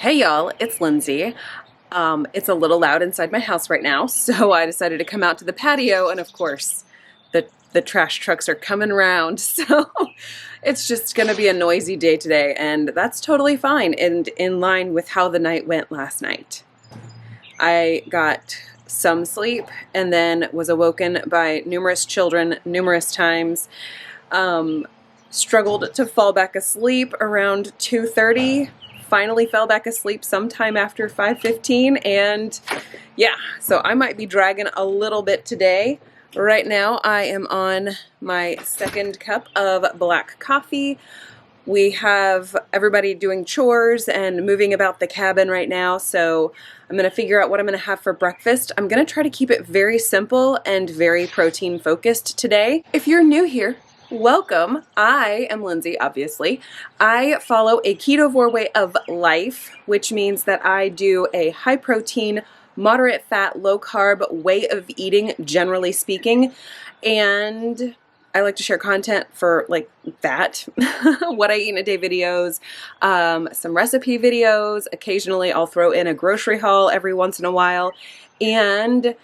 Hey y'all, it's Lindsey. It's a little loud inside my house right now, so I decided to come out to the patio, and of course, the trash trucks are coming around, so it's just gonna be a noisy day today, and that's totally fine and in line with how the night went last night. I got some sleep and then was awoken by numerous children numerous times. Struggled to fall back asleep around 2:30. Finally fell back asleep sometime after 5:15, and yeah, so I might be dragging a little bit today. Right now I am on my second cup of black coffee. We have everybody doing chores and moving about the cabin right now, so I'm going to figure out what I'm going to have for breakfast. I'm going to try to keep it very simple and very protein focused today. If you're new here, welcome. I am Lindsey, obviously. I follow a Ketovore way of life, which means that I do a high protein, moderate fat, low carb way of eating, generally speaking. And I like to share content for like that, what I eat in a day videos, some recipe videos. Occasionally I'll throw in a grocery haul every once in a while. And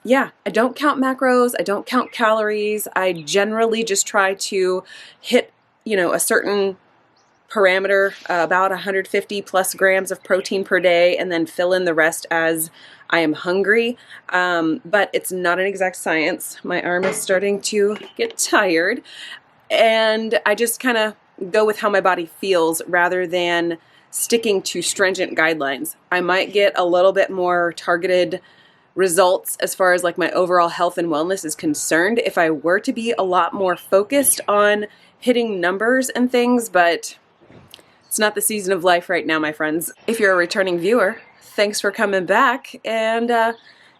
yeah, I don't count macros, I don't count calories. I generally just try to hit, a certain parameter, about 150 plus grams of protein per day, and then fill in the rest as I am hungry. But it's not an exact science. My arm is starting to get tired, and I just kind of go with how my body feels rather than sticking to stringent guidelines. I might get a little bit more targeted results as far as like my overall health and wellness is concerned if I were to be a lot more focused on hitting numbers and things, but it's not the season of life right now, my friends. If you're a returning viewer, thanks for coming back, and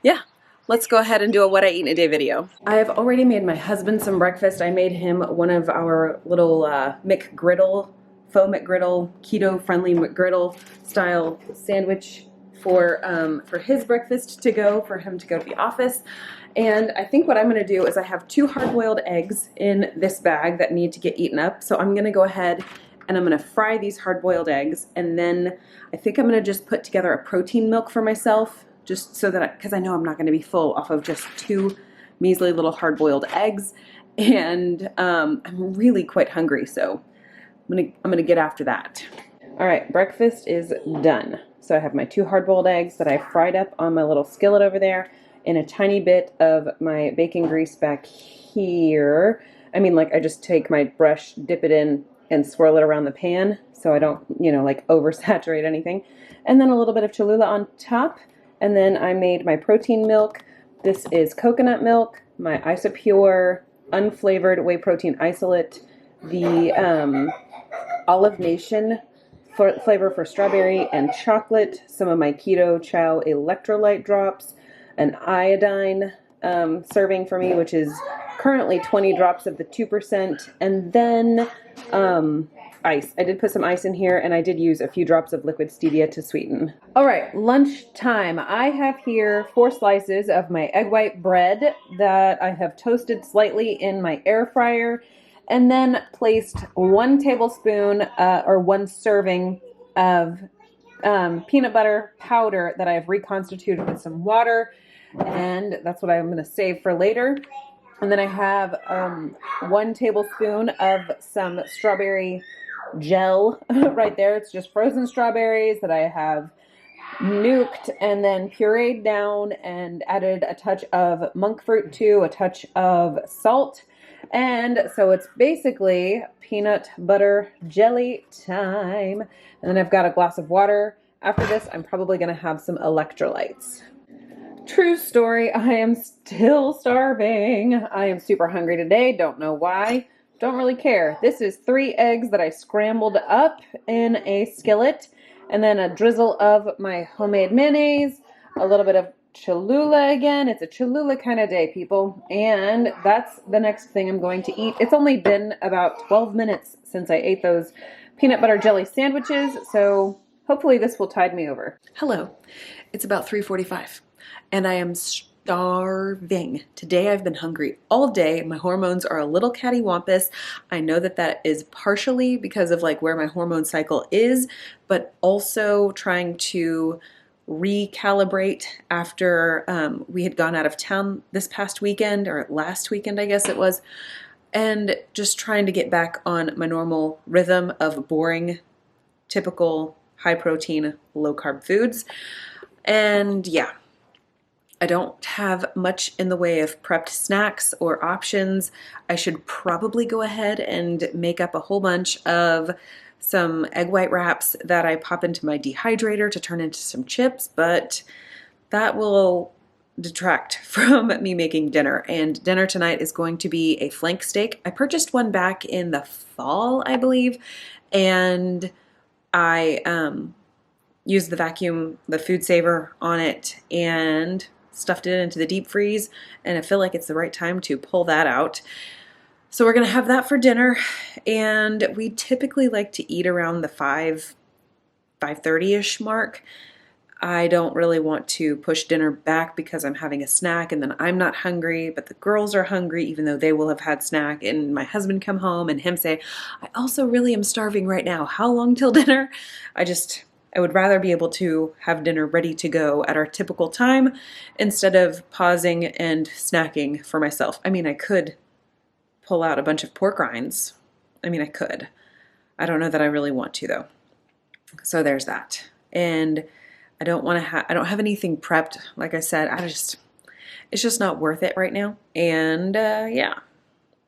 yeah, let's go ahead and do a what I eat in a day video. I have already made my husband some breakfast. I made him one of our little McGriddle, faux McGriddle, keto-friendly McGriddle style sandwich for his breakfast to go, for him to go to the office. And I think what I'm going to do is I have 2 hard-boiled eggs in this bag that need to get eaten up. So I'm going to go ahead and I'm going to fry these hard-boiled eggs. And then I think I'm going to just put together a protein milk for myself, just so that, because I know I'm not going to be full off of just 2 measly little hard-boiled eggs. And I'm really quite hungry, so I'm gonna get after that. All right, breakfast is done. So I have my 2 hard-boiled eggs that I fried up on my little skillet over there, and a tiny bit of my bacon grease back here. I mean, like, I just take my brush, dip it in, and swirl it around the pan so I don't, like oversaturate anything. And then a little bit of Cholula on top. And then I made my protein milk. This is coconut milk, my Isopure unflavored whey protein isolate, the Olive Nation flavor for strawberry and chocolate, some of my Keto Chow electrolyte drops, an iodine serving for me, which is currently 20 drops of the 2%, and then ice. I did put some ice in here, and I did use a few drops of liquid stevia to sweeten. All right, lunch time. I have here 4 slices of my egg white bread that I have toasted slightly in my air fryer, and then placed 1 tablespoon or 1 serving of peanut butter powder that I have reconstituted with some water, and that's what I'm going to save for later. And then I have 1 tablespoon of some strawberry gel right there. It's just frozen strawberries that I have nuked and then pureed down and added a touch of monk fruit to, a touch of salt. And so it's basically peanut butter jelly time. And then I've got a glass of water. After this, I'm probably going to have some electrolytes. True story, I am still starving. I am super hungry today. Don't know why. Don't really care. This is 3 eggs that I scrambled up in a skillet. And then a drizzle of my homemade mayonnaise. A little bit of Cholula again. It's a Cholula kind of day, people. And that's the next thing I'm going to eat. It's only been about 12 minutes since I ate those peanut butter jelly sandwiches. So hopefully this will tide me over. Hello. It's about 3:45. And I am starving. Today I've been hungry all day. My hormones are a little cattywampus. I know that that is partially because of like where my hormone cycle is, but also trying to recalibrate after we had gone out of town this past weekend, or last weekend I guess it was, and just trying to get back on my normal rhythm of boring, typical high protein, low carb foods. And yeah, I don't have much in the way of prepped snacks or options. I should probably go ahead and make up a whole bunch of some egg white wraps that I pop into my dehydrator to turn into some chips, but that will detract from me making dinner. And dinner tonight is going to be a flank steak. I purchased one back in the fall, I believe, and I used the food saver on it and stuffed it into the deep freeze, and I feel like it's the right time to pull that out. So we're gonna have that for dinner, and we typically like to eat around the 5:30-ish mark. I don't really want to push dinner back because I'm having a snack and then I'm not hungry, but the girls are hungry even though they will have had snack, and my husband come home and him say, I also really am starving right now. How long till dinner? I would rather be able to have dinner ready to go at our typical time instead of pausing and snacking for myself. I mean, I could pull out a bunch of pork rinds. I mean, I could. I don't know that I really want to though. So there's that. And I don't have anything prepped. Like I said, it's just not worth it right now. And yeah,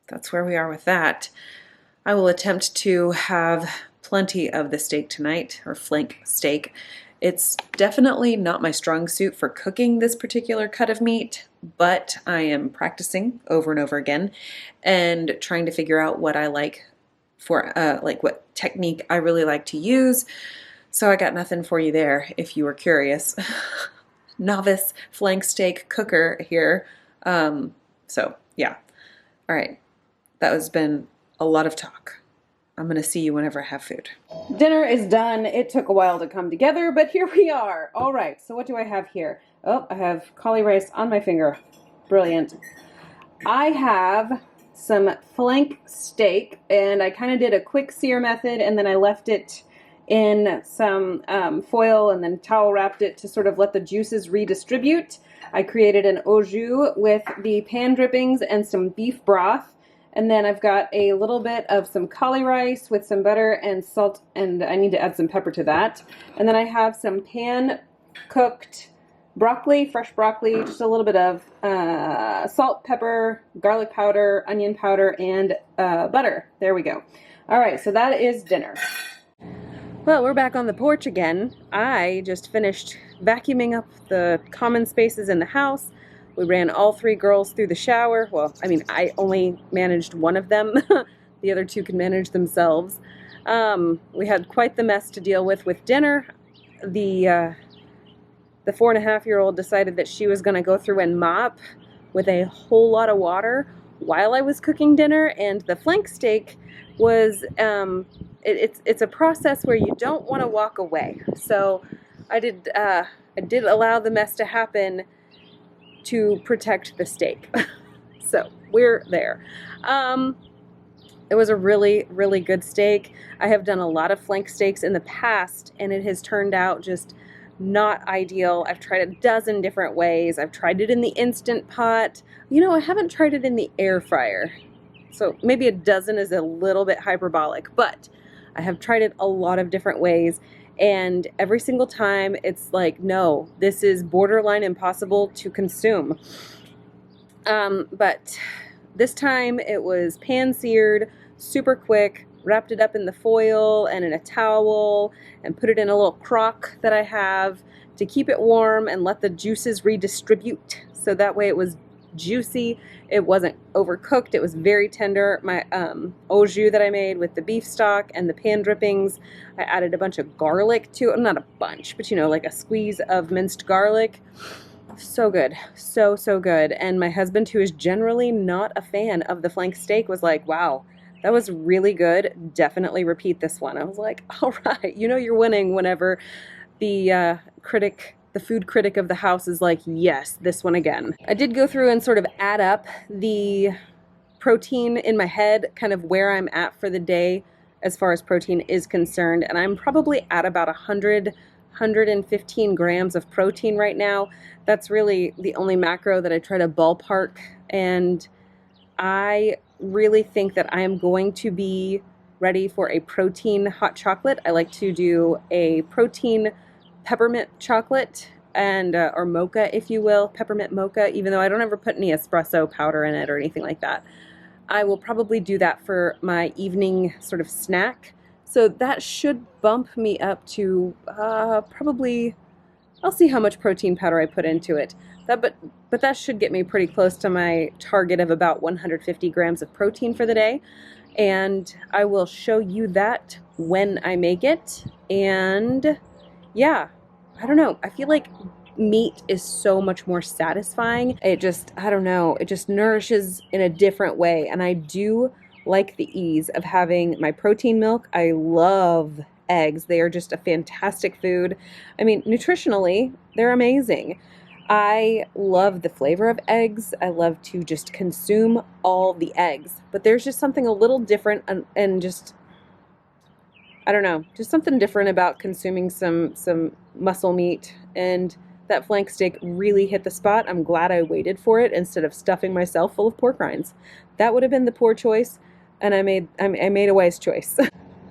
that's where we are with that. I will attempt to have plenty of the steak tonight, or flank steak. It's definitely not my strong suit for cooking this particular cut of meat, but I am practicing over and over again and trying to figure out what I like for, like what technique I really like to use. So I got nothing for you there if you were curious. Novice flank steak cooker here. So yeah. All right. That has been a lot of talk. I'm going to see you whenever I have food. Dinner is done. It took a while to come together, but here we are. All right, so what do I have here? Oh, I have cauli rice on my finger. Brilliant. I have some flank steak, and I kind of did a quick sear method, and then I left it in some foil and then towel wrapped it to sort of let the juices redistribute. I created an au jus with the pan drippings and some beef broth. And then I've got a little bit of some cauli rice with some butter and salt, and I need to add some pepper to that. And then I have some pan-cooked broccoli, fresh broccoli, just a little bit of salt, pepper, garlic powder, onion powder, and butter. There we go. All right, so that is dinner. Well, we're back on the porch again. I just finished vacuuming up the common spaces in the house. We ran all three girls through the shower. Well, I mean, I only managed one of them. The other two can manage themselves. We had quite the mess to deal with dinner. The 4.5-year-old decided that she was going to go through and mop with a whole lot of water while I was cooking dinner. And the flank steak was, it's a process where you don't want to walk away. So I did allow the mess to happen to protect the steak. So we're there. It was a really, really good steak. I have done a lot of flank steaks in the past, and it has turned out just not ideal. I've tried a dozen different ways. I've tried it in the Instant Pot. You know, I haven't tried it in the air fryer. So maybe a dozen is a little bit hyperbolic, but I have tried it a lot of different ways. And every single time it's like, no, this is borderline impossible to consume. But this time it was pan-seared, super quick, wrapped it up in the foil and in a towel and put it in a little crock that I have to keep it warm and let the juices redistribute. So that way it was juicy. It wasn't overcooked. It was very tender. My au jus that I made with the beef stock and the pan drippings, I added a bunch of garlic to it. Not a bunch, but you know, like a squeeze of minced garlic. So good. So, so good. And my husband, who is generally not a fan of the flank steak, was like, wow, that was really good. Definitely repeat this one. I was like, all right, you know you're winning whenever the critic the food critic of the house is like, yes, this one again. I did go through and sort of add up the protein in my head, kind of where I'm at for the day as far as protein is concerned, and I'm probably at about 115 grams of protein right now. That's really the only macro that I try to ballpark, and I really think that I am going to be ready for a protein hot chocolate. I like to do a protein peppermint chocolate, and or mocha, if you will, peppermint mocha, even though I don't ever put any espresso powder in it or anything like that. I will probably do that for my evening sort of snack. So that should bump me up to probably, I'll see how much protein powder I put into it. But that should get me pretty close to my target of about 150 grams of protein for the day. And I will show you that when I make it. And yeah, I don't know. I feel like meat is so much more satisfying. It just, I don't know, it just nourishes in a different way. And I do like the ease of having my protein milk. I love eggs. They are just a fantastic food. I mean, nutritionally, they're amazing. I love the flavor of eggs. I love to just consume all the eggs. But there's just something a little different and just, I don't know, just something different about consuming some muscle meat, and that flank steak really hit the spot. I'm glad I waited for it instead of stuffing myself full of pork rinds. That would have been the poor choice, and I made a wise choice.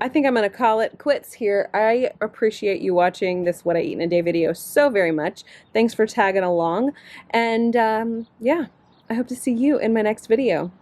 I think I'm going to call it quits here. I appreciate you watching this What I Eat in a Day video so very much. Thanks for tagging along, and yeah, I hope to see you in my next video.